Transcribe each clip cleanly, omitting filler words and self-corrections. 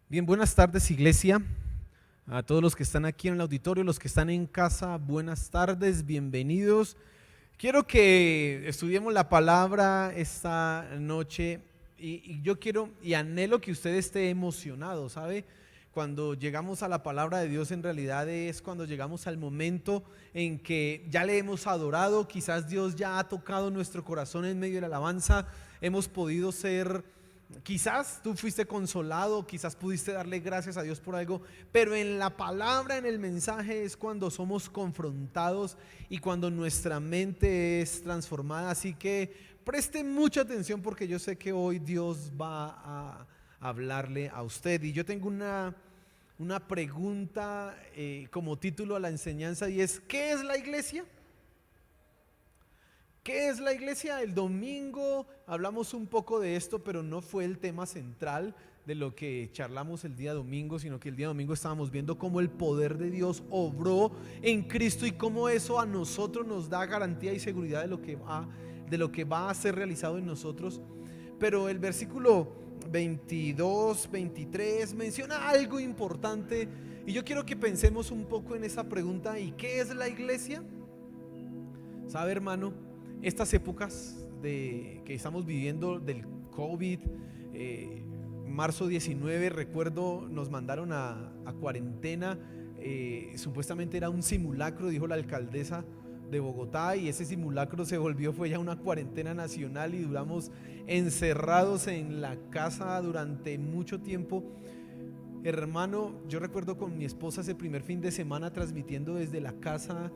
Bien, buenas tardes, iglesia. A todos los que están aquí en el auditorio, los que están en casa, buenas tardes, bienvenidos. Quiero que estudiemos la palabra esta noche y yo quiero y anhelo que usted esté emocionado, ¿sabe? Cuando llegamos a la palabra de Dios, en realidad es cuando llegamos al momento en que ya le hemos adorado, quizás Dios ya ha tocado nuestro corazón en medio de la alabanza, hemos podido ser. Quizás tú fuiste consolado, quizás pudiste darle gracias a Dios por algo, pero en la palabra, en el mensaje es cuando somos confrontados y cuando nuestra mente es transformada. Así que preste mucha atención porque yo sé que hoy Dios va a hablarle a usted. Y yo tengo una pregunta como título a la enseñanza y es: ¿qué es la iglesia? ¿Qué es la iglesia? El domingo hablamos un poco de esto, pero no fue el tema central de lo que charlamos el día domingo, sino que el día domingo estábamos viendo cómo el poder de Dios obró en Cristo y cómo eso a nosotros nos da garantía y seguridad de lo que va a ser realizado en nosotros. Pero el versículo 22, 23 menciona algo importante y yo quiero que pensemos un poco en esa pregunta: ¿y qué es la iglesia? ¿Sabe, hermano? Estas épocas que estamos viviendo del COVID, marzo 19, recuerdo, nos mandaron a cuarentena. Supuestamente era un simulacro, dijo la alcaldesa de Bogotá, y ese simulacro fue ya una cuarentena nacional y duramos encerrados en la casa durante mucho tiempo. Hermano, yo recuerdo con mi esposa ese primer fin de semana transmitiendo desde la casa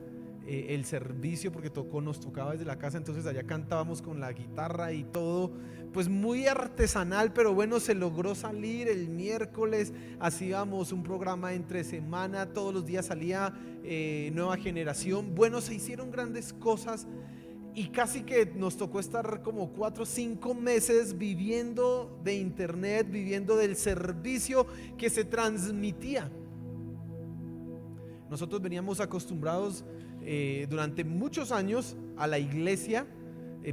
el servicio, porque nos tocaba desde la casa, entonces allá cantábamos con la guitarra y todo, pues muy artesanal, pero bueno, se logró salir. El miércoles hacíamos un programa entre semana, todos los días salía Nueva Generación. Bueno, se hicieron grandes cosas y casi que nos tocó estar como 4 o 5 meses viviendo de internet, viviendo del servicio que se transmitía. Nosotros veníamos acostumbrados durante muchos años a la iglesia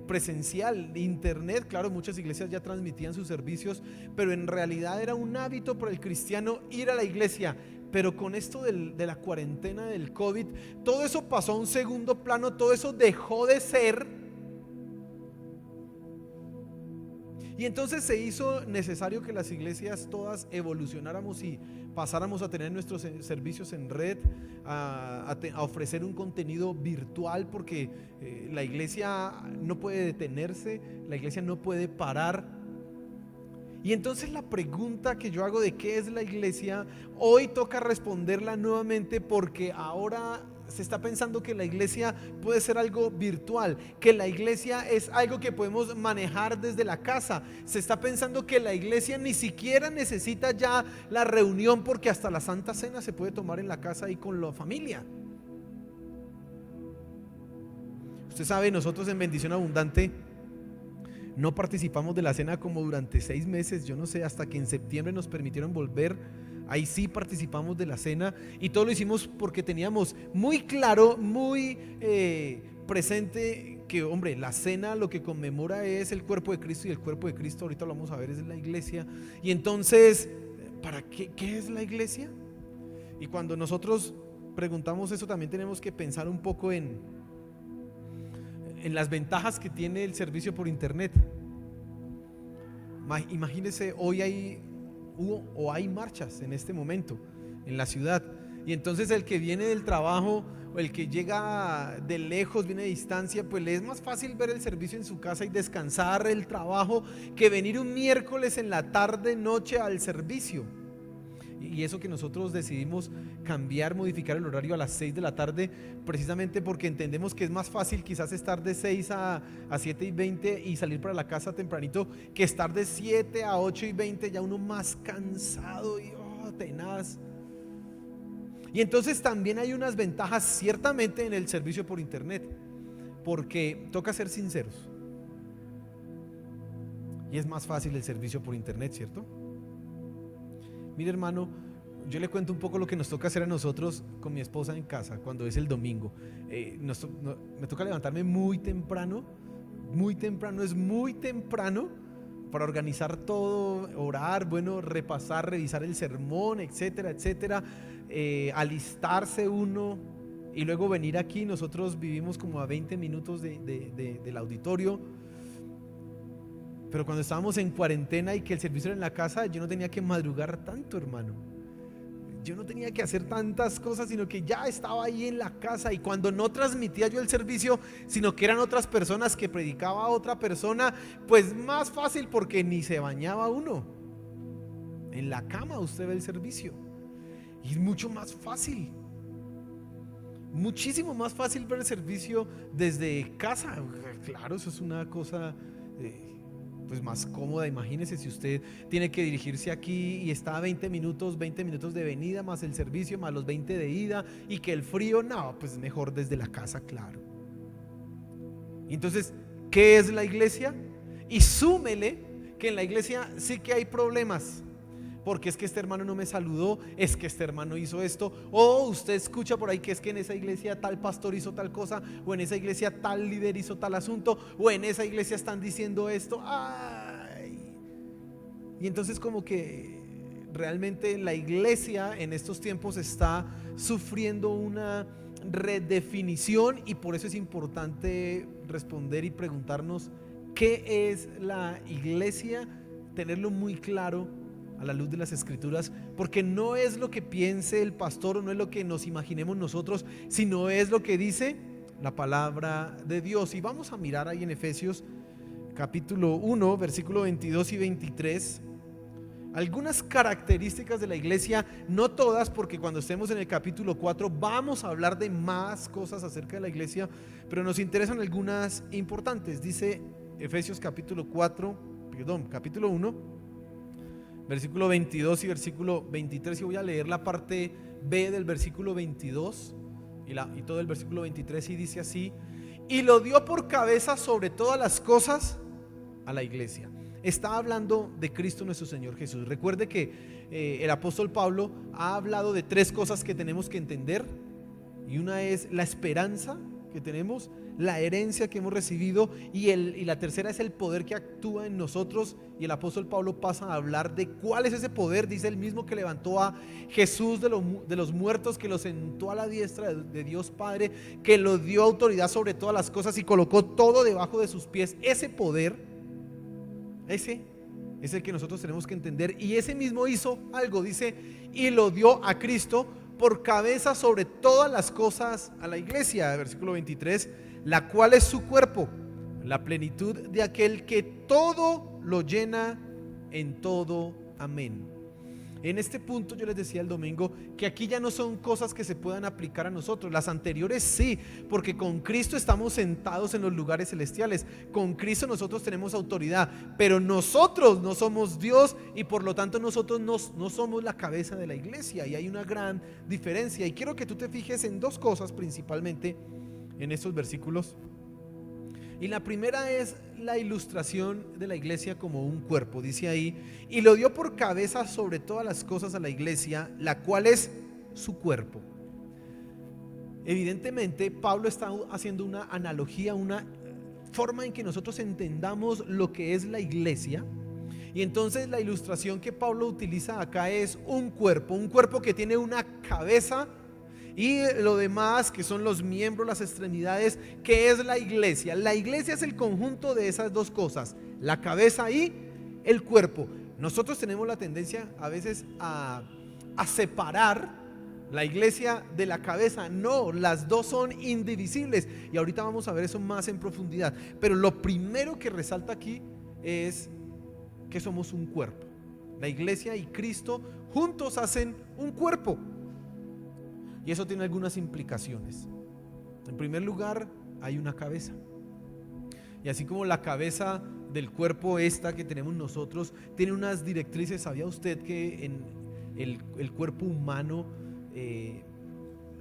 presencial. Internet, claro, muchas iglesias ya transmitían sus servicios, pero en realidad era un hábito para el cristiano ir a la iglesia. Pero con esto de la cuarentena del COVID, todo eso pasó a un segundo plano, todo eso dejó de ser. Y entonces se hizo necesario que las iglesias todas evolucionáramos y pasáramos a tener nuestros servicios en red, a ofrecer un contenido virtual, porque la iglesia no puede detenerse, la iglesia no puede parar. Y entonces la pregunta que yo hago de qué es la iglesia, hoy toca responderla nuevamente, porque ahora se está pensando que la iglesia puede ser algo virtual, que la iglesia es algo que podemos manejar desde la casa. Se está pensando que la iglesia ni siquiera necesita ya la reunión, porque hasta la Santa Cena se puede tomar en la casa y con la familia. Usted sabe, nosotros en Bendición Abundante no participamos de la cena como durante 6 meses, yo no sé, hasta que en septiembre nos permitieron volver. Ahí sí participamos de la cena y todo lo hicimos porque teníamos muy claro, muy presente que, hombre, la cena lo que conmemora es el cuerpo de Cristo, y el cuerpo de Cristo, ahorita lo vamos a ver, es la iglesia. Y entonces, ¿para qué es la iglesia? Y cuando nosotros preguntamos eso, también tenemos que pensar un poco en las ventajas que tiene el servicio por internet. Imagínense, hoy hay marchas en este momento en la ciudad, y entonces el que viene del trabajo o el que llega de lejos, viene de distancia, pues le es más fácil ver el servicio en su casa y descansar el trabajo que venir un miércoles en la tarde, noche al servicio. Y eso que nosotros decidimos cambiar, modificar el horario a las 6 de la tarde, precisamente porque entendemos que es más fácil quizás estar de 6 a 7 y 20 y salir para la casa tempranito, que estar de 7 a 8 y 20 ya uno más cansado y tenaz. Y entonces también hay unas ventajas ciertamente en el servicio por internet, porque toca ser sinceros, y es más fácil el servicio por internet, ¿cierto? Mire, hermano, yo le cuento un poco lo que nos toca hacer a nosotros con mi esposa en casa cuando es el domingo. Me toca levantarme muy temprano, es muy temprano, para organizar todo, orar, bueno, repasar, revisar el sermón, etcétera, etcétera, alistarse uno y luego venir aquí. Nosotros vivimos como a 20 minutos del auditorio, pero cuando estábamos en cuarentena y que el servicio era en la casa, yo no tenía que madrugar tanto, hermano. Yo no tenía que hacer tantas cosas, sino que ya estaba ahí en la casa. Y cuando no transmitía yo el servicio, sino que eran otras personas, que predicaba a otra persona, pues más fácil, porque ni se bañaba uno. En la cama usted ve el servicio y es mucho más fácil, muchísimo más fácil ver el servicio desde casa. Claro, eso es una cosa pues más cómoda. Imagínese si usted tiene que dirigirse aquí y está a 20 minutos de venida, más el servicio, más los 20 de ida, y que el frío, no, pues mejor desde la casa, claro. Y entonces, ¿qué es la iglesia? Y súmele que en la iglesia sí que hay problemas, porque es que este hermano no me saludó, es que este hermano hizo esto, o usted escucha por ahí que es que en esa iglesia tal pastor hizo tal cosa, o en esa iglesia tal líder hizo tal asunto, o en esa iglesia están diciendo esto. ¡Ay! Y entonces como que realmente la iglesia en estos tiempos está sufriendo una redefinición, y por eso es importante responder y preguntarnos qué es la iglesia, tenerlo muy claro a la luz de las escrituras, porque no es lo que piense el pastor o no es lo que nos imaginemos nosotros, sino es lo que dice la palabra de Dios. Y vamos a mirar ahí en Efesios capítulo 1 versículo 22 y 23 algunas características de la iglesia, no todas, porque cuando estemos en el capítulo 4 vamos a hablar de más cosas acerca de la iglesia, pero nos interesan algunas importantes. Dice Efesios capítulo 1 versículo 22 y versículo 23, y voy a leer la parte B del versículo 22 y todo el versículo 23, y dice así: y lo dio por cabeza sobre todas las cosas a la iglesia. Está hablando de Cristo nuestro Señor Jesús. Recuerde que el apóstol Pablo ha hablado de tres cosas que tenemos que entender, y una es la esperanza que tenemos, la herencia que hemos recibido, y la tercera es el poder que actúa en nosotros. Y el apóstol Pablo pasa a hablar de cuál es ese poder. Dice: el mismo que levantó a Jesús de los muertos, que lo sentó a la diestra de Dios Padre, que lo dio autoridad sobre todas las cosas y colocó todo debajo de sus pies. Ese poder, ese es el que nosotros tenemos que entender. Y ese mismo hizo algo, dice, y lo dio a Cristo por cabeza sobre todas las cosas a la iglesia. Versículo 23: la cual es su cuerpo, la plenitud de aquel que todo lo llena en todo. Amén. En este punto yo les decía el domingo que aquí ya no son cosas que se puedan aplicar a nosotros. Las anteriores sí, porque con Cristo estamos sentados en los lugares celestiales, con Cristo nosotros tenemos autoridad, pero nosotros no somos Dios, y por lo tanto nosotros no somos la cabeza de la iglesia, y hay una gran diferencia. Y quiero que tú te fijes en dos cosas principalmente en estos versículos. Y la primera es la ilustración de la iglesia como un cuerpo. Dice ahí: y lo dio por cabeza sobre todas las cosas a la iglesia, la cual es su cuerpo. Evidentemente Pablo está haciendo una analogía, una forma en que nosotros entendamos lo que es la iglesia. Y entonces la ilustración que Pablo utiliza acá es un cuerpo que tiene una cabeza, y lo demás que son los miembros, las extremidades, que es la iglesia. La iglesia es el conjunto de esas dos cosas, la cabeza y el cuerpo. Nosotros tenemos la tendencia a veces a separar la iglesia de la cabeza. No, las dos son indivisibles, y ahorita vamos a ver eso más en profundidad. Pero lo primero que resalta aquí es que somos un cuerpo. La iglesia y Cristo juntos hacen un cuerpo. Y eso tiene algunas implicaciones. En primer lugar, hay una cabeza. Y así como la cabeza del cuerpo esta que tenemos nosotros tiene unas directrices, ¿sabía usted que en el cuerpo humano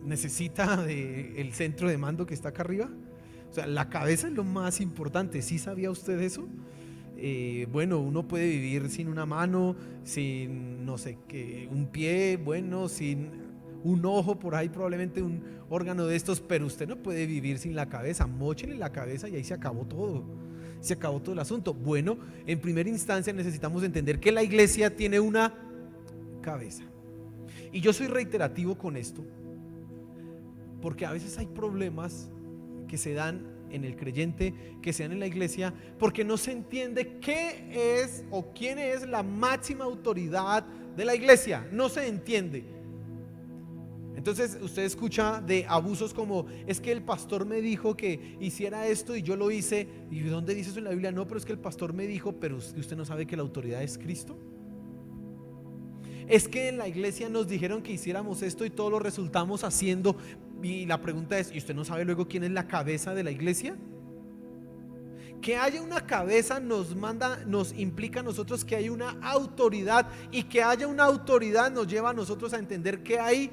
necesita del centro de mando que está acá arriba? O sea, la cabeza es lo más importante. ¿Sí sabía usted eso? Bueno, uno puede vivir sin una mano, sin no sé qué, un pie, bueno, sin un ojo por ahí, probablemente un órgano de estos, pero usted no puede vivir sin la cabeza. Móchele la cabeza y ahí se acabó todo. Se acabó todo el asunto. Bueno, en primera instancia necesitamos entender que la iglesia tiene una cabeza. Y yo soy reiterativo con esto, porque a veces hay problemas que se dan en el creyente, que se dan en la iglesia, porque no se entiende qué es o quién es la máxima autoridad de la iglesia. No se entiende. Entonces usted escucha de abusos como: es que el pastor me dijo que hiciera esto y yo lo hice. ¿Y dónde dice eso en la Biblia? No, pero es que el pastor me dijo. Pero usted no sabe que la autoridad es Cristo. Es que en la iglesia nos dijeron que hiciéramos esto y todos lo resultamos haciendo. Y la pregunta es: ¿y usted no sabe luego quién es la cabeza de la iglesia? Que haya una cabeza nos implica a nosotros que hay una autoridad, y que haya una autoridad nos lleva a nosotros a entender que hay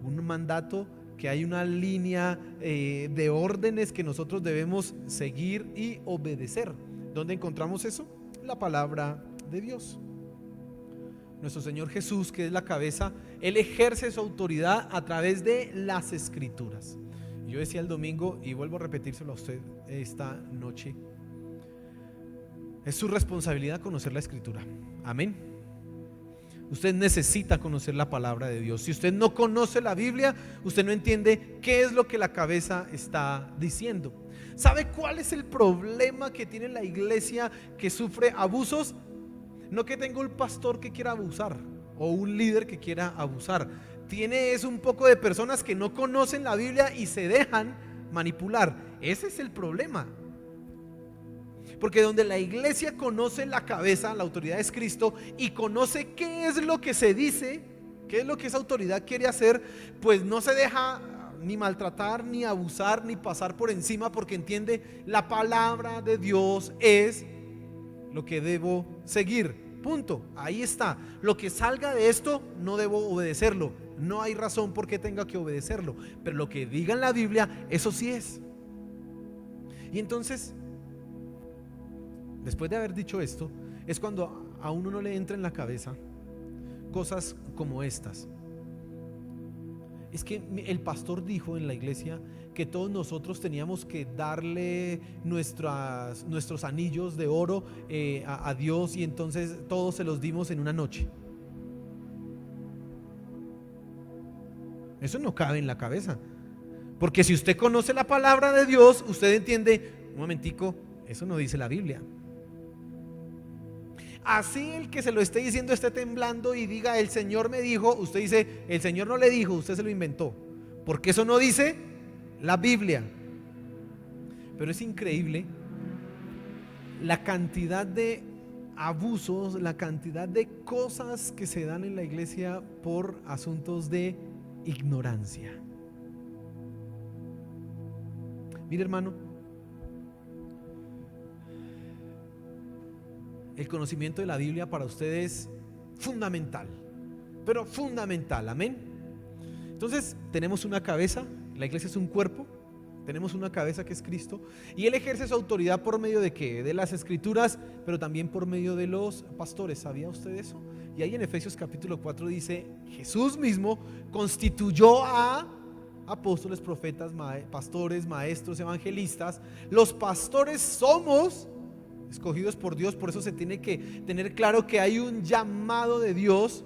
un mandato, que hay una línea de órdenes que nosotros debemos seguir y obedecer. ¿Dónde encontramos eso? La palabra de Dios. Nuestro Señor Jesús, que es la cabeza, Él ejerce su autoridad a través de las Escrituras. Yo decía el domingo, y vuelvo a repetírselo a usted esta noche: es su responsabilidad conocer la Escritura. Amén. Usted necesita conocer la palabra de Dios. Si usted no conoce la Biblia, usted no entiende qué es lo que la cabeza está diciendo. ¿Sabe cuál es el problema que tiene la iglesia que sufre abusos? No que tenga un pastor que quiera abusar o un líder que quiera abusar. Es un poco de personas que no conocen la Biblia y se dejan manipular. Ese es el problema. Porque donde la iglesia conoce la cabeza, la autoridad es Cristo, y conoce qué es lo que se dice, qué es lo que esa autoridad quiere hacer, pues no se deja ni maltratar, ni abusar, ni pasar por encima, porque entiende: la palabra de Dios es lo que debo seguir. Punto. Ahí está. Lo que salga de esto no debo obedecerlo. No hay razón por qué tenga que obedecerlo. Pero lo que diga en la Biblia, eso sí es. Y entonces, después de haber dicho esto, es cuando a uno no le entra en la cabeza cosas como estas. Es que el pastor dijo en la iglesia que todos nosotros teníamos que darle nuestros anillos de oro a Dios, y entonces todos se los dimos en una noche. Eso no cabe en la cabeza, porque si usted conoce la palabra de Dios, usted entiende: un momentico, eso no dice la Biblia. Así el que se lo esté diciendo esté temblando y diga: el Señor me dijo, usted dice: el Señor no le dijo, usted se lo inventó, porque eso no dice la Biblia. Pero es increíble la cantidad de abusos, la cantidad de cosas que se dan en la iglesia por asuntos de ignorancia. Mire, hermano, el conocimiento de la Biblia para ustedes es fundamental, pero fundamental. Amén. Entonces tenemos una cabeza, la iglesia es un cuerpo, tenemos una cabeza que es Cristo, y Él ejerce su autoridad por medio de ¿qué? De las Escrituras, pero también por medio de los pastores. ¿Sabía usted eso? Y ahí en Efesios capítulo 4 dice: Jesús mismo constituyó a apóstoles, profetas, pastores, maestros, evangelistas. Los pastores somos escogidos por Dios. Por eso se tiene que tener claro que hay un llamado de Dios.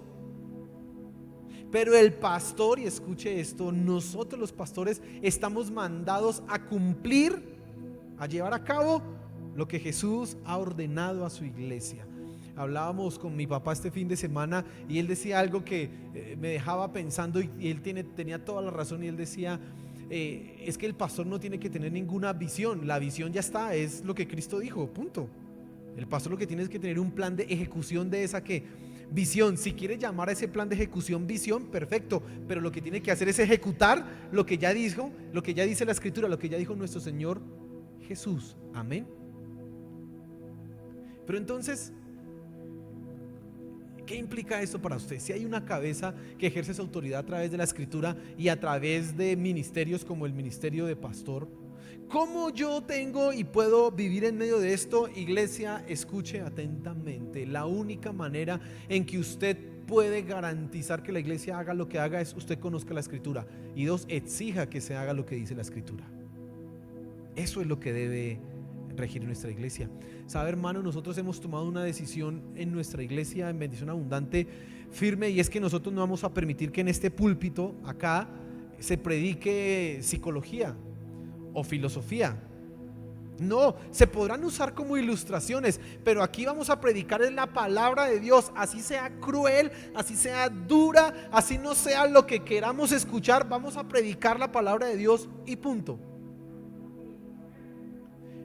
Pero el pastor, y escuche esto, nosotros los pastores estamos mandados a cumplir, a llevar a cabo lo que Jesús ha ordenado a su iglesia. Hablábamos con mi papá este fin de semana y él decía algo que me dejaba pensando, y él tenía toda la razón. Y él decía: es que el pastor no tiene que tener ninguna visión, la visión ya está, es lo que Cristo dijo, punto. El pastor lo que tiene es que tener un plan de ejecución de esa visión. Si quiere llamar a ese plan de ejecución visión, perfecto, pero lo que tiene que hacer es ejecutar lo que ya dijo, lo que ya dice la Escritura, lo que ya dijo nuestro Señor Jesús. Amén. Pero entonces, ¿qué implica esto para usted? Si hay una cabeza que ejerce su autoridad a través de la Escritura y a través de ministerios como el ministerio de pastor, ¿cómo yo tengo y puedo vivir en medio de esto? Iglesia, escuche atentamente. La única manera en que usted puede garantizar que la iglesia haga lo que haga es usted conozca la Escritura, y dos, exija que se haga lo que dice la Escritura. Eso es lo que debe regir nuestra iglesia. Sabe, hermano, nosotros hemos tomado una decisión en nuestra iglesia en Bendición Abundante firme, y es que nosotros no vamos a permitir que en este púlpito acá se predique psicología o filosofía. No, se podrán usar como ilustraciones, pero aquí vamos a predicar en la palabra de Dios, así sea cruel, así sea dura, así no sea lo que queramos escuchar, vamos a predicar la palabra de Dios y punto.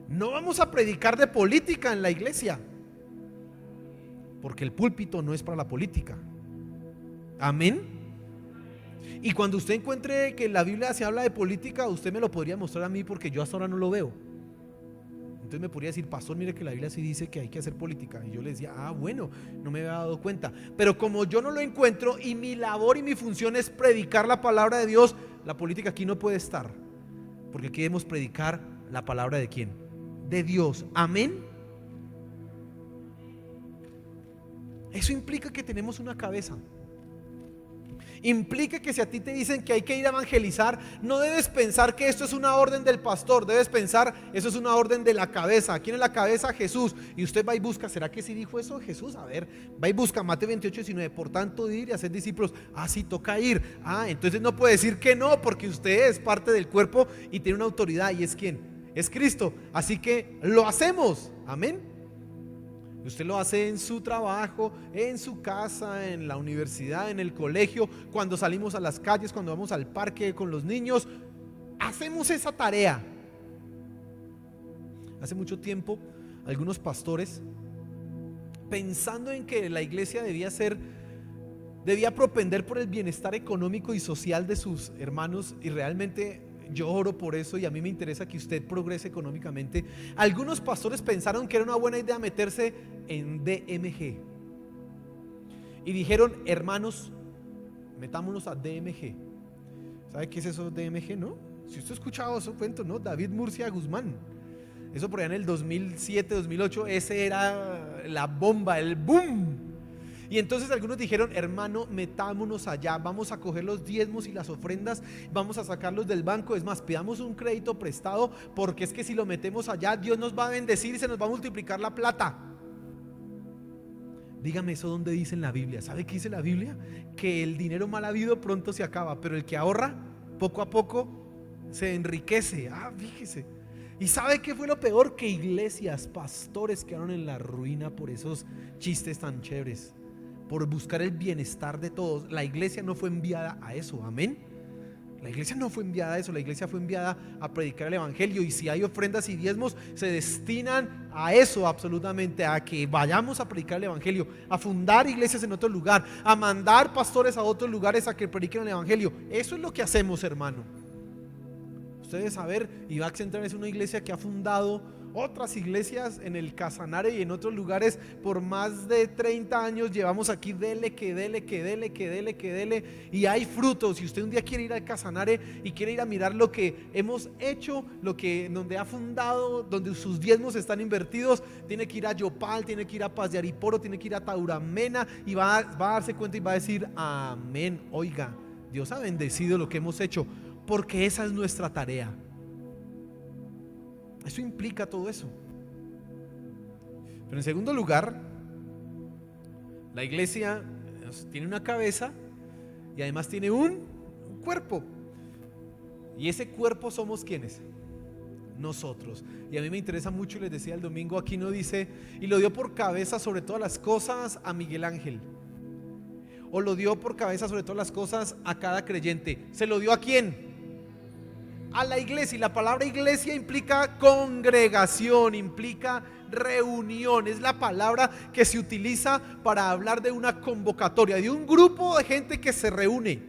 No vamos a predicar de política en la iglesia, porque el púlpito no es para la política. Amén. Y cuando usted encuentre que en la Biblia se habla de política, usted me lo podría mostrar a mí, porque yo hasta ahora no lo veo. Entonces me podría decir: pastor, mire que la Biblia sí dice que hay que hacer política. Y yo le decía: bueno, no me había dado cuenta. Pero como yo no lo encuentro y mi labor y mi función es predicar la palabra de Dios, la política aquí no puede estar, porque aquí debemos predicar la palabra de ¿quién? De Dios. Amén. Eso implica que tenemos una cabeza. Implica que si a ti te dicen que hay que ir a evangelizar, no debes pensar que esto es una orden del pastor, debes pensar: eso es una orden de la cabeza. ¿Quién es la cabeza? Jesús. Y usted va y busca: ¿será que sí dijo eso Jesús? A ver, va y busca Mateo 28:19. Por tanto, ir y hacer discípulos. Sí, toca ir. Entonces no puede decir que no, porque usted es parte del cuerpo y tiene una autoridad. ¿Y es quién? Es Cristo. Así que lo hacemos. Amén. Usted lo hace en su trabajo, en su casa, en la universidad, en el colegio, cuando salimos a las calles, cuando vamos al parque con los niños. Hacemos esa tarea. Hace mucho tiempo, algunos pastores, pensando en que la iglesia debía propender por el bienestar económico y social de sus hermanos, y realmente yo oro por eso, y a mí me interesa que usted progrese económicamente. Algunos pastores pensaron que era una buena idea meterse en DMG y dijeron: hermanos, metámonos a DMG. ¿Sabe qué es eso DMG, no? Si usted ha escuchado eso, cuento, ¿no? David Murcia Guzmán. Eso por allá en el 2007, 2008, ese era la bomba, el boom. Y entonces algunos dijeron: hermano, metámonos allá, vamos a coger los diezmos y las ofrendas, vamos a sacarlos del banco. Es más, pidamos un crédito prestado, porque es que si lo metemos allá, Dios nos va a bendecir y se nos va a multiplicar la plata. Dígame, ¿eso dónde dice en la Biblia? ¿Sabe qué dice la Biblia? Que el dinero mal habido pronto se acaba, pero el que ahorra poco a poco se enriquece. Fíjese. ¿Y sabe qué fue lo peor? Que iglesias, pastores quedaron en la ruina por esos chistes tan chéveres, por buscar el bienestar de todos. La iglesia no fue enviada a eso. Amén. La iglesia no fue enviada a eso. La iglesia fue enviada a predicar el evangelio. Y si hay ofrendas y diezmos, se destinan a eso, absolutamente, a que vayamos a predicar el evangelio, a fundar iglesias en otro lugar, a mandar pastores a otros lugares a que prediquen el evangelio. Eso es lo que hacemos, hermano. Ustedes saber, Ibac Central es una iglesia que ha fundado otras iglesias en el Casanare y en otros lugares por más de 30 años. Llevamos aquí dele, y hay frutos. Si usted un día quiere ir al Casanare y quiere ir a mirar lo que hemos hecho, donde ha fundado, donde sus diezmos están invertidos, tiene que ir a Yopal, tiene que ir a Paz de Ariporo, tiene que ir a Tauramena, y va a darse cuenta y va a decir: amén, oiga, Dios ha bendecido lo que hemos hecho, porque esa es nuestra tarea. Eso implica todo eso. Pero en segundo lugar, la iglesia tiene una cabeza y además tiene un cuerpo. Y ese cuerpo somos ¿quiénes? Nosotros. Y a mí me interesa mucho, y les decía el domingo, aquí no dice: y lo dio por cabeza sobre todas las cosas a Miguel Ángel, o lo dio por cabeza sobre todas las cosas a cada creyente. ¿Se lo dio a quién? A la iglesia. Y la palabra iglesia implica congregación, implica reunión. Es la palabra que se utiliza para hablar de una convocatoria, de un grupo de gente que se reúne.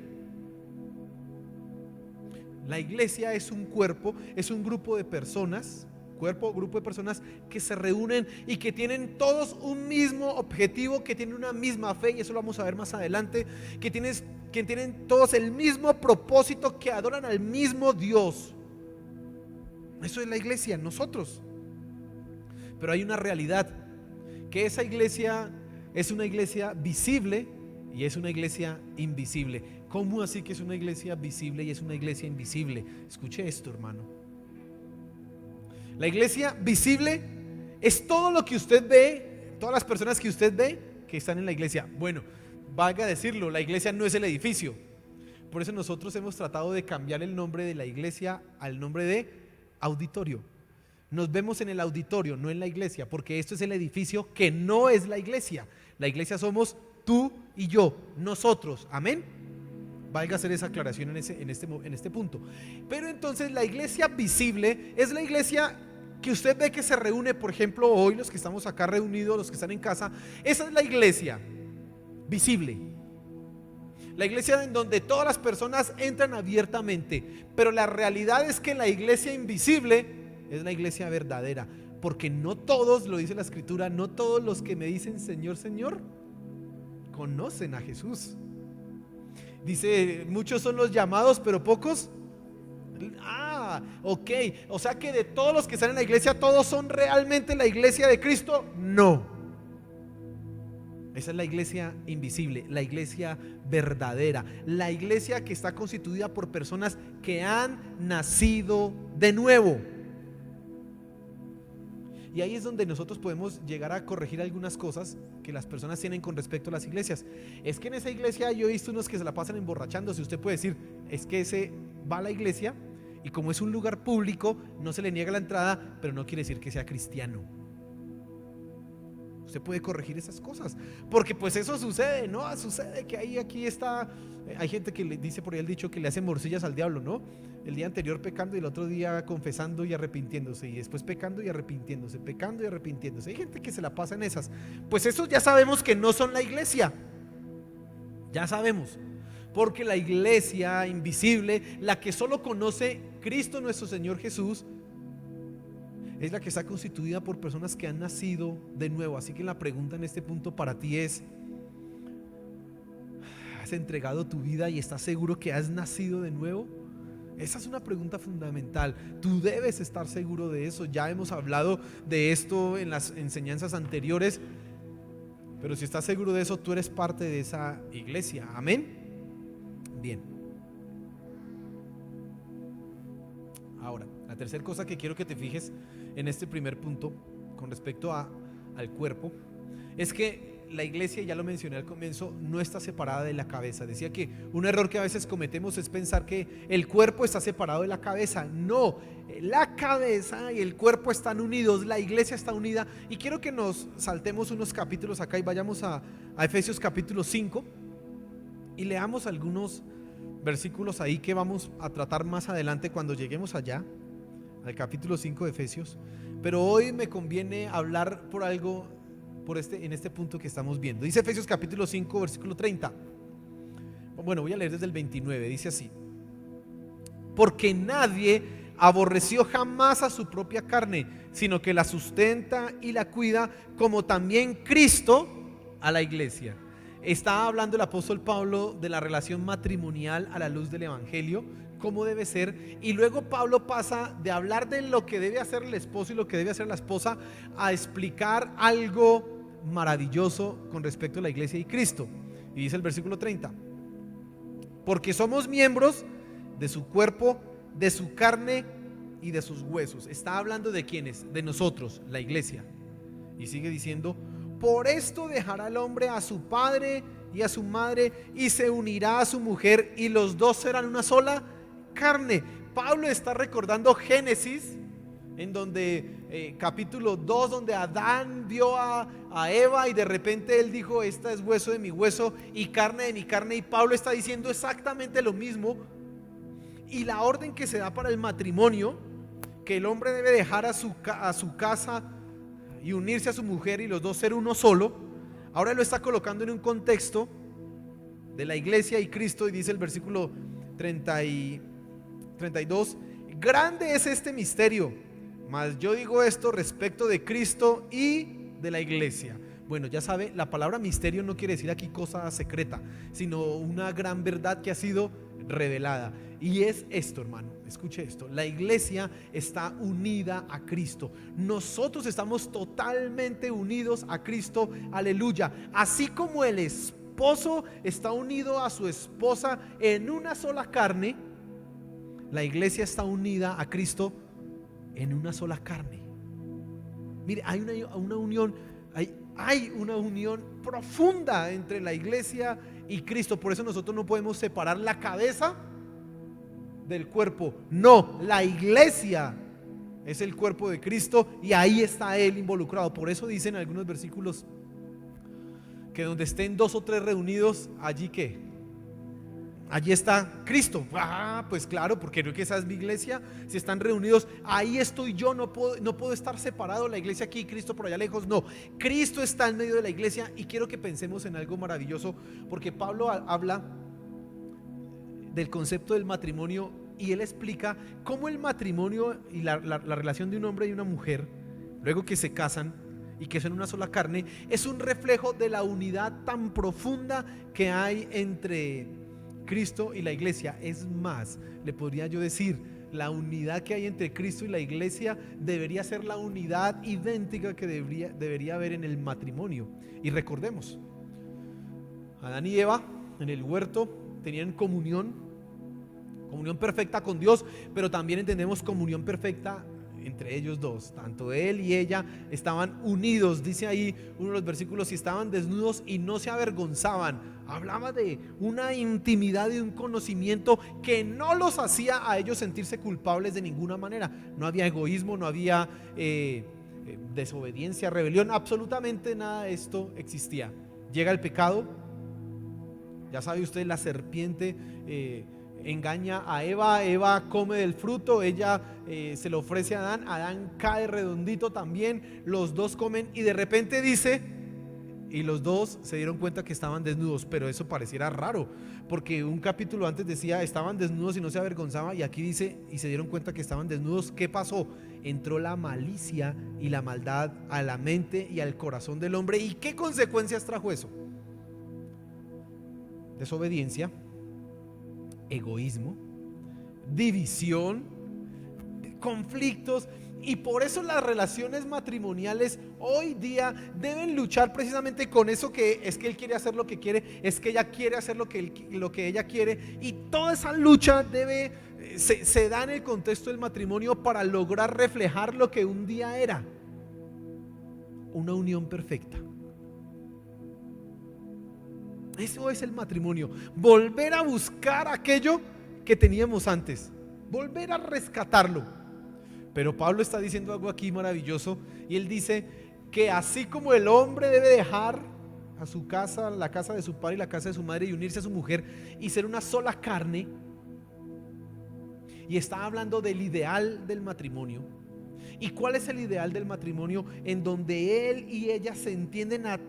La iglesia es un cuerpo, es un grupo de personas, grupo de personas que se reúnen y que tienen todos un mismo objetivo, que tienen una misma fe, y eso lo vamos a ver más adelante, que tienen todos el mismo propósito, que adoran al mismo Dios. Eso es la iglesia, nosotros. Pero hay una realidad, que esa iglesia es una iglesia visible y es una iglesia invisible. ¿Cómo así que es una iglesia visible y es una iglesia invisible? Escuche esto, hermano. La iglesia visible es todo lo que usted ve, todas las personas que usted ve que están en la iglesia. Bueno, valga decirlo, la iglesia no es el edificio. Por eso nosotros hemos tratado de cambiar el nombre de la iglesia al nombre de auditorio. Nos vemos en el auditorio, no en la iglesia, porque esto es el edificio que no es la iglesia. La iglesia somos tú y yo, nosotros, amén. Valga hacer esa aclaración en este punto. Pero entonces la iglesia visible es la iglesia que usted ve que se reúne, por ejemplo, hoy los que estamos acá reunidos, los que están en casa. Esa es la iglesia visible. La iglesia en donde todas las personas entran abiertamente. Pero la realidad es que la iglesia invisible es la iglesia verdadera. Porque no todos, lo dice la escritura, no todos los que me dicen Señor, Señor, conocen a Jesús. Dice, muchos son los llamados, pero pocos. Ok. O sea que de todos los que están en la iglesia, ¿todos son realmente la iglesia de Cristo? No. Esa es la iglesia invisible, la iglesia verdadera, la iglesia que está constituida por personas que han nacido de nuevo. Y ahí es donde nosotros podemos llegar a corregir algunas cosas que las personas tienen con respecto a las iglesias. Es que en esa iglesia yo he visto unos que se la pasan emborrachándose. Usted puede decir, es que ese va a la iglesia y como es un lugar público no se le niega la entrada, pero no quiere decir que sea cristiano. Usted puede corregir esas cosas, porque pues eso sucede, ¿no? Sucede que aquí está, hay gente que le dice por ahí el dicho que le hace morcillas al diablo, ¿no? El día anterior pecando y el otro día confesando y arrepintiéndose, y después pecando y arrepintiéndose, pecando y arrepintiéndose. Hay gente que se la pasa en esas. Pues esos ya sabemos que no son la iglesia. Ya sabemos. Porque la iglesia invisible, la que solo conoce Cristo nuestro Señor Jesús, es la que está constituida por personas que han nacido de nuevo. Así que la pregunta en este punto para ti es: ¿has entregado tu vida y estás seguro que has nacido de nuevo? Esa es una pregunta fundamental. Tú debes estar seguro de eso. Ya hemos hablado de esto en las enseñanzas anteriores. Pero si estás seguro de eso, tú eres parte de esa iglesia. Amén. Bien. Ahora, la tercera cosa que quiero que te fijes en este primer punto con respecto al cuerpo es que la iglesia, ya lo mencioné al comienzo, no está separada de la cabeza. Decía que un error que a veces cometemos es pensar que el cuerpo está separado de la cabeza. No, la cabeza y el cuerpo están unidos, la iglesia está unida. Y quiero que nos saltemos unos capítulos acá y vayamos a Efesios capítulo 5 y leamos algunos versículos ahí que vamos a tratar más adelante cuando lleguemos allá al capítulo 5 de Efesios. Pero hoy me conviene hablar por algo en este punto que estamos viendo. Dice Efesios capítulo 5 versículo 30. Bueno, voy a leer desde el 29. Dice así: porque nadie aborreció jamás a su propia carne, sino que la sustenta y la cuida, como también Cristo a la iglesia. Está hablando el apóstol Pablo de la relación matrimonial a la luz del evangelio, cómo debe ser, y luego Pablo pasa de hablar de lo que debe hacer el esposo y lo que debe hacer la esposa a explicar algo maravilloso con respecto a la iglesia y Cristo. Y dice el versículo 30: porque somos miembros de su cuerpo, de su carne y de sus huesos. Está hablando de quiénes, de nosotros, la iglesia. Y sigue diciendo: por esto dejará el hombre a su padre y a su madre y se unirá a su mujer y los dos serán una sola carne. Pablo está recordando Génesis, en donde capítulo 2, donde Adán vio a Eva y de repente él dijo: esta es hueso de mi hueso y carne de mi carne. Y Pablo está diciendo exactamente lo mismo. Y la orden que se da para el matrimonio, que el hombre debe dejar a su casa y unirse a su mujer y los dos ser uno solo, ahora lo está colocando en un contexto de la iglesia y Cristo. Y dice el versículo 32: grande es este misterio, mas yo digo esto respecto de Cristo y de la iglesia. Bueno, ya sabe, la palabra misterio no quiere decir aquí cosa secreta, sino una gran verdad que ha sido revelada. Y es esto, hermano, escuche esto: la iglesia está unida a Cristo. Nosotros estamos totalmente unidos a Cristo, aleluya. Así como el esposo está unido a su esposa en una sola carne, la iglesia está unida a Cristo en una sola carne. Mire, hay una unión, hay una unión profunda entre la iglesia y Cristo. Por eso nosotros no podemos separar la cabeza del cuerpo. No, la iglesia es el cuerpo de Cristo y ahí está Él involucrado. Por eso dicen algunos versículos que donde estén 2 o 3 reunidos, allí que allí está Cristo. Pues claro, porque no, que esa es mi iglesia. Si están reunidos, ahí estoy yo. No puedo estar separado, la iglesia aquí, Cristo por allá lejos. No, Cristo está en medio de la iglesia. Y quiero que pensemos en algo maravilloso, porque Pablo habla del concepto del matrimonio y él explica cómo el matrimonio y la relación de un hombre y una mujer, luego que se casan y que son una sola carne, es un reflejo de la unidad tan profunda que hay entre Cristo y la iglesia. Es más, le podría yo decir, la unidad que hay entre Cristo y la iglesia debería ser la unidad idéntica que debería haber en el matrimonio. Y recordemos, Adán y Eva en el huerto tenían comunión perfecta con Dios, pero también entendemos comunión perfecta entre ellos dos. Tanto él y ella estaban unidos, dice ahí uno de los versículos, y estaban desnudos y no se avergonzaban. Hablaba de una intimidad y un conocimiento que no los hacía a ellos sentirse culpables de ninguna manera. No había egoísmo, no había desobediencia, rebelión, absolutamente nada de esto existía. Llega el pecado, ya sabe usted, la serpiente engaña a Eva, Eva come del fruto, ella se lo ofrece a Adán, Adán cae redondito también, los dos comen y de repente dice, y los dos se dieron cuenta que estaban desnudos. Pero eso pareciera raro, porque un capítulo antes decía estaban desnudos y no se avergonzaba, y aquí dice y se dieron cuenta que estaban desnudos. ¿Qué pasó? Entró la malicia y la maldad a la mente y al corazón del hombre. ¿Y qué consecuencias trajo eso? Desobediencia, egoísmo, división, conflictos. Y por eso las relaciones matrimoniales hoy día deben luchar precisamente con eso, que es que él quiere hacer lo que quiere, es que ella quiere hacer lo que ella quiere, y toda esa lucha se da en el contexto del matrimonio para lograr reflejar lo que un día era una unión perfecta. Eso es el matrimonio, volver a buscar aquello que teníamos antes, volver a rescatarlo. Pero Pablo está diciendo algo aquí maravilloso, y él dice que así como el hombre debe dejar a su casa, la casa de su padre y la casa de su madre, y unirse a su mujer y ser una sola carne, y está hablando del ideal del matrimonio. ¿Y cuál es el ideal del matrimonio? En donde él y ella se entienden a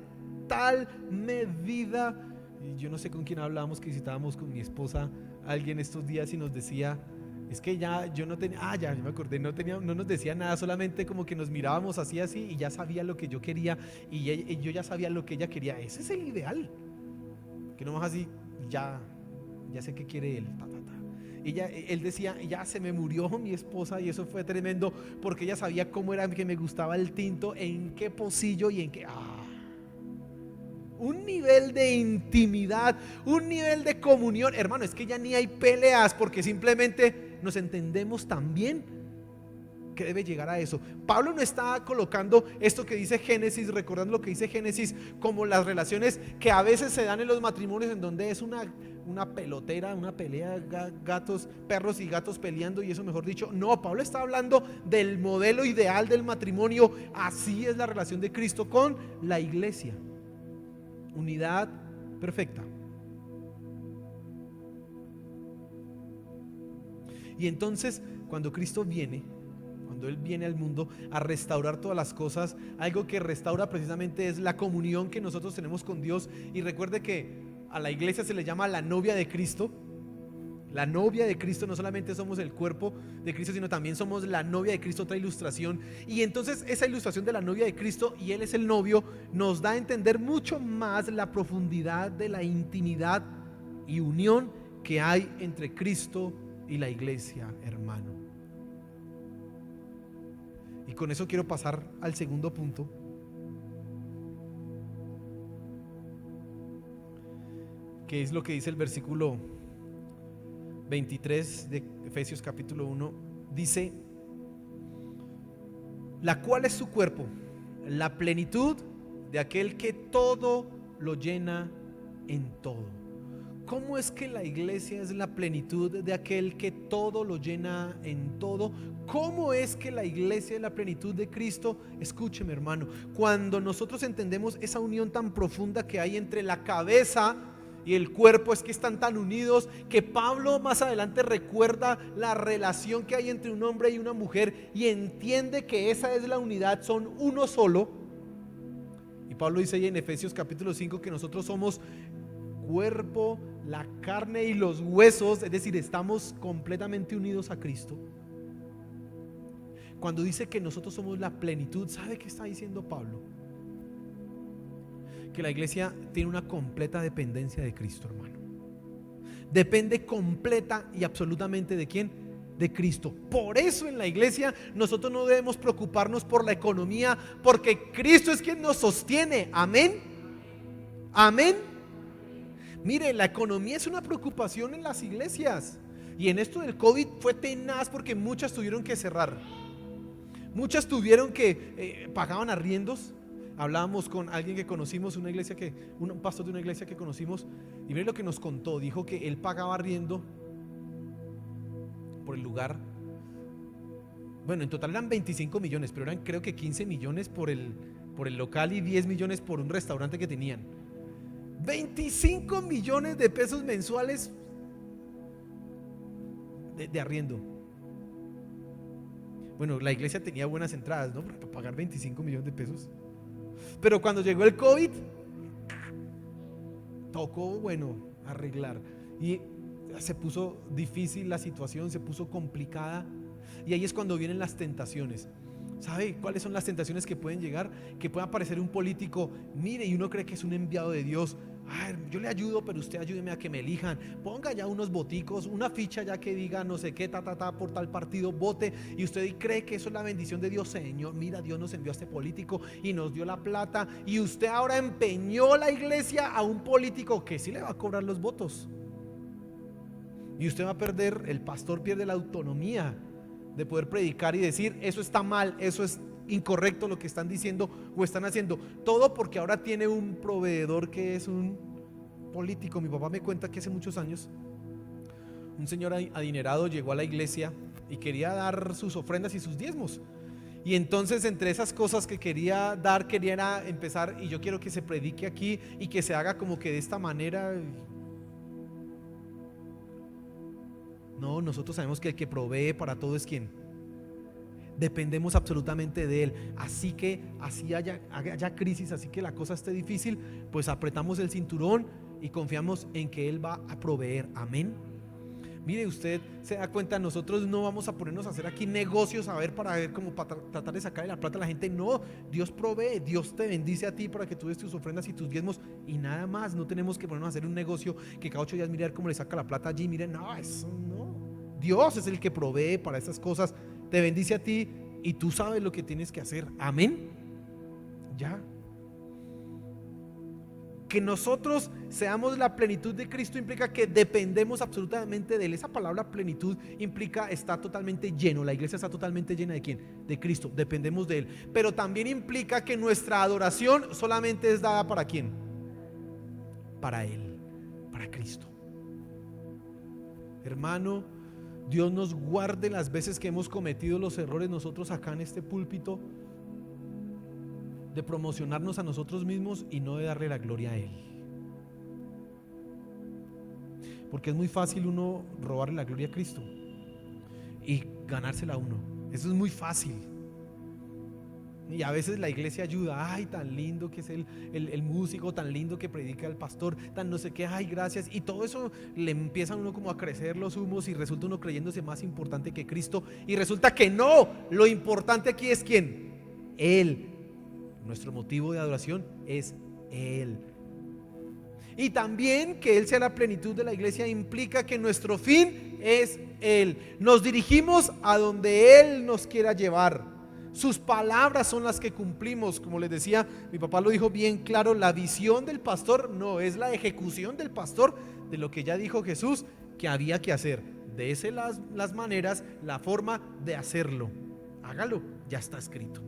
tal medida. Yo no sé con quién hablábamos, que visitábamos con mi esposa alguien estos días y nos decía, es que ya yo no tenía, ya me acordé, no nos decía nada, solamente como que nos mirábamos así y ya sabía lo que yo quería y yo ya sabía lo que ella quería. Ese es el ideal, que no más así, ya sé qué quiere él, él decía, ya se me murió mi esposa, y eso fue tremendo, porque ella sabía cómo era que me gustaba el tinto, en qué pocillo y en qué. Un nivel de intimidad, un nivel de comunión, hermano, es que ya ni hay peleas, porque simplemente nos entendemos tan bien que debe llegar a eso. Pablo no está colocando esto que dice Génesis, recordando lo que dice Génesis, como las relaciones que a veces se dan en los matrimonios, en donde es una pelotera, una pelea, gatos, perros y gatos peleando, y eso, mejor dicho. No, Pablo está hablando del modelo ideal del matrimonio. Así es la relación de Cristo con la iglesia. Unidad perfecta. Y entonces, cuando Cristo viene, cuando Él viene al mundo a restaurar todas las cosas, algo que restaura precisamente es la comunión que nosotros tenemos con Dios. Y recuerde que a la iglesia se le llama la novia de Cristo. La novia de Cristo, no solamente somos el cuerpo de Cristo, sino también somos la novia de Cristo, otra ilustración. Y entonces esa ilustración de la novia de Cristo, y Él es el novio, nos da a entender mucho más la profundidad de la intimidad y unión que hay entre Cristo y la iglesia, hermano. Y con eso quiero pasar al segundo punto, que es lo que dice el versículo 23 de Efesios capítulo 1. Dice: la cual es su cuerpo, la plenitud de aquel que todo lo llena en todo. ¿Cómo es que la iglesia es la plenitud de aquel que todo lo llena en todo? ¿Cómo es que la iglesia es la plenitud de Cristo? Escúcheme, hermano, cuando nosotros entendemos esa unión tan profunda que hay entre la cabeza y el cuerpo, es que están tan unidos que Pablo más adelante recuerda la relación que hay entre un hombre y una mujer y entiende que esa es la unidad, son uno solo. Y Pablo dice ahí en Efesios capítulo 5 que nosotros somos cuerpo, la carne y los huesos, es decir, estamos completamente unidos a Cristo. Cuando dice que nosotros somos la plenitud, ¿sabe qué está diciendo Pablo? Que la iglesia tiene una completa dependencia de Cristo, hermano. Depende completa y absolutamente ¿de quién? De Cristo. Por eso en la iglesia nosotros no debemos preocuparnos por la economía, porque Cristo es quien nos sostiene. Amén. Amén. Mire, la economía es una preocupación en las iglesias. Y en esto del COVID fue tenaz porque muchas tuvieron que cerrar. Muchas tuvieron que pagaban arriendos. Hablábamos con alguien que conocimos, un pastor de una iglesia que conocimos, y mire lo que nos contó. Dijo que él pagaba arriendo por el lugar. Bueno, en total eran 25 millones, pero eran creo que 15 millones por el local y 10 millones por un restaurante que tenían. 25 millones de pesos mensuales de arriendo. Bueno, la iglesia tenía buenas entradas, ¿no? Para pagar 25 millones de pesos. Pero cuando llegó el COVID, tocó, bueno, arreglar. Y se puso difícil la situación, se puso complicada. Y ahí es cuando vienen las tentaciones. ¿Sabe cuáles son las tentaciones que pueden llegar? Que pueda aparecer un político, mire, y uno cree que es un enviado de Dios. Ay, yo le ayudo, pero usted ayúdeme a que me elijan. Ponga ya unos boticos, una ficha ya que diga no sé qué, por tal partido, vote. Y usted cree que eso es la bendición de Dios. Señor, mira, Dios nos envió a este político y nos dio la plata. Y usted ahora empeñó la iglesia a un político que sí le va a cobrar los votos. Y usted va a perder, el pastor pierde la autonomía de poder predicar y decir eso está mal, eso es incorrecto lo que están diciendo o están haciendo. Todo porque ahora tiene un proveedor que es un político. Mi papá me cuenta que hace muchos años un señor adinerado llegó a la iglesia y quería dar sus ofrendas y sus diezmos. Y entonces entre esas cosas que quería dar, quería empezar, y yo quiero que se predique aquí y que se haga como que de esta manera. No, nosotros sabemos que el que provee para todo es ¿quién? Dependemos absolutamente de Él. Así que así haya crisis, así que la cosa esté difícil, pues apretamos el cinturón y confiamos en que Él va a proveer. Amén. Mire, usted se da cuenta, nosotros no vamos a ponernos a hacer aquí negocios para ver cómo para tratar de sacarle la plata a la gente. No, Dios provee, Dios te bendice a ti para que tú des tus ofrendas y tus diezmos y nada más. No tenemos que ponernos a hacer un negocio que cada 8 días mirar cómo le saca la plata allí. Miren, no, eso no. Dios es el que provee para esas cosas, te bendice a ti y tú sabes lo que tienes que hacer. Amén. Ya. Que nosotros seamos la plenitud de Cristo implica que dependemos absolutamente de Él. Esa palabra plenitud implica estar totalmente lleno. La iglesia está totalmente llena ¿de quién? De Cristo, dependemos de Él. Pero también implica que nuestra adoración solamente es dada ¿para quién? Para Él, para Cristo. Hermano, Dios nos guarde las veces que hemos cometido los errores nosotros acá en este púlpito de promocionarnos a nosotros mismos y no de darle la gloria a Él. Porque es muy fácil uno robarle la gloria a Cristo y ganársela a uno. Eso es muy fácil. Y a veces la iglesia ayuda. Ay, tan lindo que es el músico, tan lindo que predica el pastor, tan no sé qué, ay, gracias. Y todo eso le empieza a uno como a crecer los humos y resulta uno creyéndose más importante que Cristo. Y resulta que no, lo importante aquí es ¿quién? Él. Nuestro motivo de adoración es Él. Y también que Él sea la plenitud de la iglesia implica que nuestro fin es Él. Nos dirigimos a donde Él nos quiera llevar. Sus palabras son las que cumplimos. Como les decía, mi papá lo dijo bien claro, la visión del pastor no es la ejecución del pastor de lo que ya dijo Jesús que había que hacer. Dese las maneras, la forma de hacerlo. Hágalo, ya está escrito.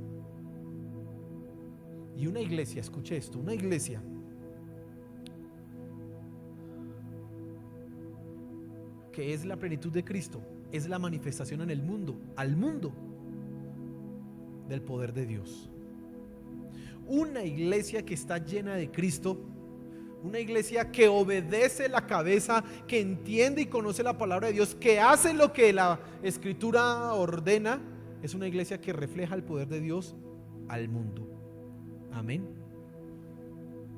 Y una iglesia, escuche esto, una iglesia que es la plenitud de Cristo, es la manifestación en el mundo, al mundo, del poder de Dios. Una iglesia que está llena de Cristo, una iglesia que obedece la cabeza, que entiende y conoce la palabra de Dios, que hace lo que la Escritura ordena, es una iglesia que refleja el poder de Dios al mundo. Amén.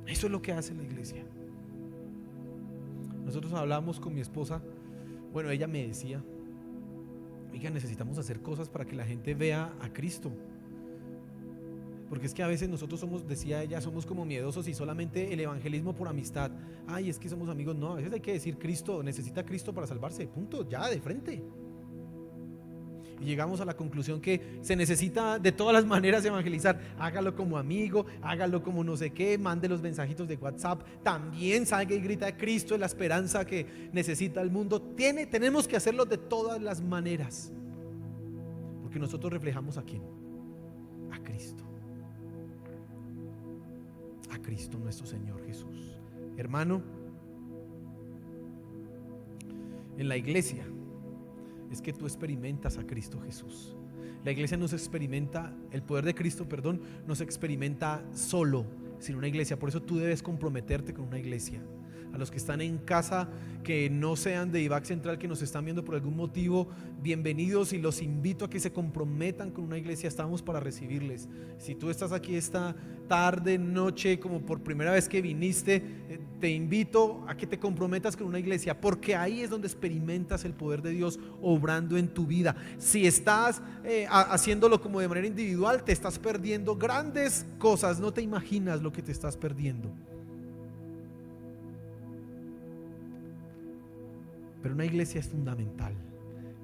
Eso es lo que hace la iglesia. Nosotros hablamos con mi esposa. Bueno, ella me decía: oiga, necesitamos hacer cosas para que la gente vea a Cristo. Porque es que a veces nosotros somos, decía ella, somos como miedosos y solamente el evangelismo por amistad. Ay, es que somos amigos. No, a veces hay que decir Cristo, necesita Cristo para salvarse. Punto, ya, de frente. Y llegamos a la conclusión que se necesita de todas las maneras evangelizar. Hágalo como amigo, hágalo como no sé qué, mande los mensajitos de WhatsApp. También salga y grita a Cristo, es la esperanza que necesita el mundo. Tenemos que hacerlo de todas las maneras. Porque nosotros reflejamos ¿a quién? A Cristo. A Cristo nuestro Señor Jesús. Hermano, en la iglesia es que tú experimentas a Cristo Jesús. La iglesia no se experimenta, el poder de Cristo, perdón, no se experimenta solo, sino una iglesia. Por eso tú debes comprometerte con una iglesia. A los que están en casa, que no sean de IVAC Central, que nos están viendo por algún motivo, bienvenidos, y los invito a que se comprometan con una iglesia. Estamos para recibirles. Si tú estás aquí esta tarde, noche, como por primera vez que viniste, te invito a que te comprometas con una iglesia, porque ahí es donde experimentas el poder de Dios obrando en tu vida. Si estás haciéndolo como de manera individual, te estás perdiendo grandes cosas. No te imaginas lo que te estás perdiendo. Pero una iglesia es fundamental.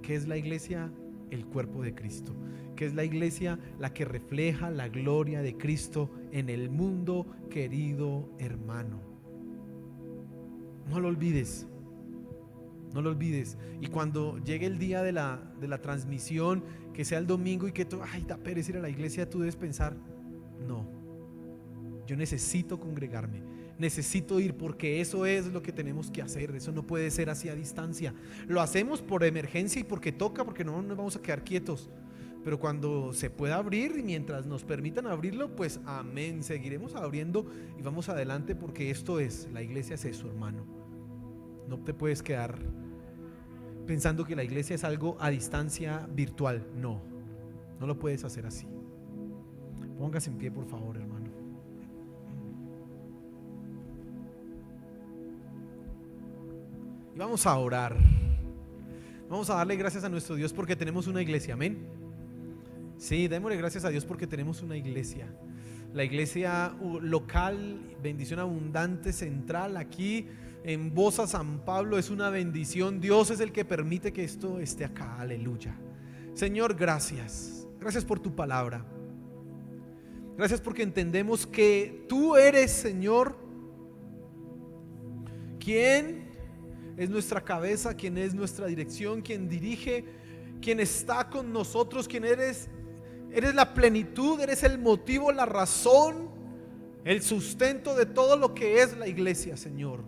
¿Qué es la iglesia? El cuerpo de Cristo. ¿Qué es la iglesia? La que refleja la gloria de Cristo en el mundo, querido hermano. No lo olvides. No lo olvides. Y cuando llegue el día de la transmisión, que sea el domingo, y que tú, ay, da pereza ir a la iglesia, tú debes pensar: no, yo necesito congregarme, necesito ir, porque eso es lo que tenemos que hacer. Eso no puede ser así a distancia. Lo hacemos por emergencia y porque toca, porque no nos vamos a quedar quietos. Pero cuando se pueda abrir y mientras nos permitan abrirlo, pues amén, seguiremos abriendo y vamos adelante, porque esto es, la iglesia es eso, hermano. No te puedes quedar pensando que la iglesia es algo a distancia virtual. No, no lo puedes hacer así. Póngase en pie, por favor, hermano. Y vamos a orar. Vamos a darle gracias a nuestro Dios porque tenemos una iglesia, amén. Sí, démosle gracias a Dios porque tenemos una iglesia. La iglesia local, Bendición Abundante Central, aquí en Bosa, San Pablo, es una bendición. Dios es el que permite que esto esté acá, aleluya. Señor, gracias. Gracias por tu palabra. Gracias porque entendemos que tú eres, Señor, quien es nuestra cabeza, quien es nuestra dirección, quien dirige, quien está con nosotros, quien eres la plenitud, eres el motivo, la razón, el sustento de todo lo que es la iglesia, Señor.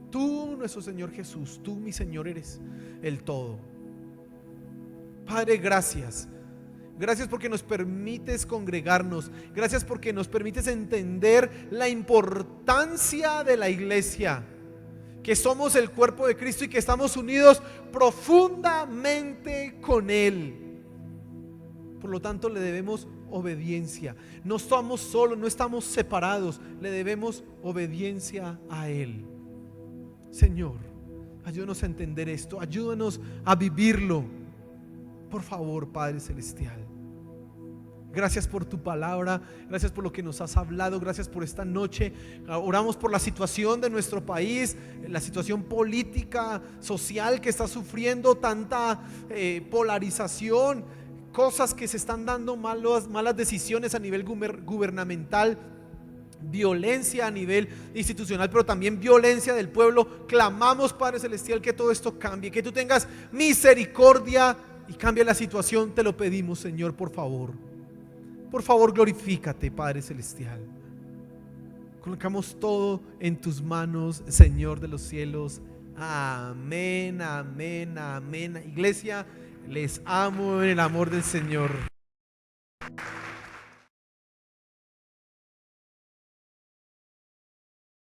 Tú, nuestro Señor Jesús, tú, mi Señor, eres el todo. Padre, gracias. Gracias porque nos permites congregarnos. Gracias porque nos permites entender la importancia de la iglesia, que somos el cuerpo de Cristo y que estamos unidos profundamente con Él. Por lo tanto, le debemos obediencia. No estamos solos, no estamos separados. Le debemos obediencia a Él. Señor, ayúdanos a entender esto. Ayúdanos a vivirlo. Por favor, Padre Celestial. Gracias por tu palabra, gracias por lo que nos has hablado, gracias por esta noche. Oramos por la situación de nuestro país, la situación política, social que está sufriendo tanta polarización, cosas que se están dando, malas decisiones a nivel gubernamental, violencia a nivel institucional, pero también violencia del pueblo. Clamamos, Padre Celestial, que todo esto cambie, que tú tengas misericordia y cambie la situación. Te lo pedimos, Señor, por favor. Por favor, glorifícate, Padre Celestial. Colocamos todo en tus manos, Señor de los cielos. Amén, amén, amén. Iglesia, les amo en el amor del Señor.